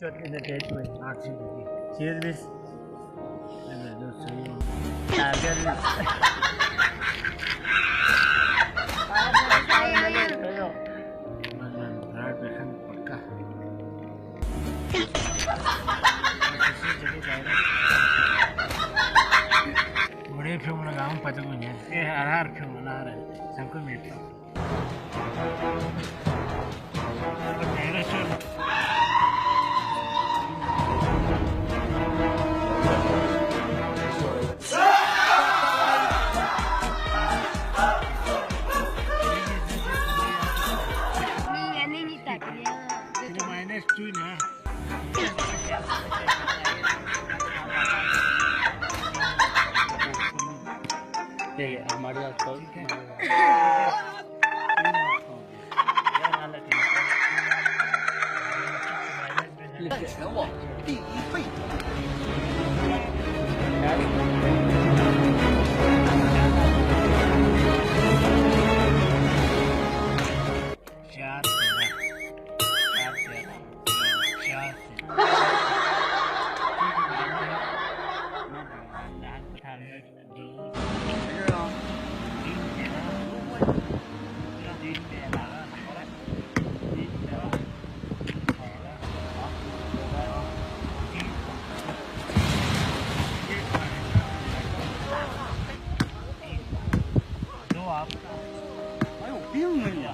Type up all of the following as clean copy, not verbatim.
Chốt in the date with activity. Cheers, miss. And then just so you. बड़े film लगाऊं पता को नहीं ये हर फिल्म बना रहे सबको मिलता मेरा शो ini minus 2 ना ठीक है हमारे पास कॉल ठीक है前往第一费还有病啊你！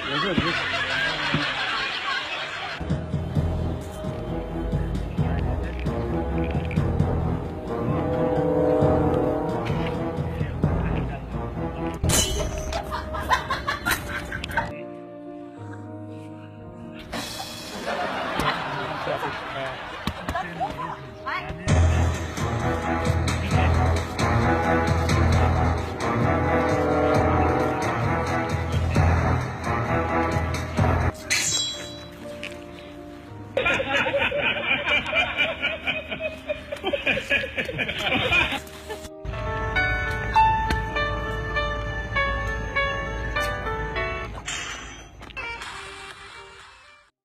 我这里。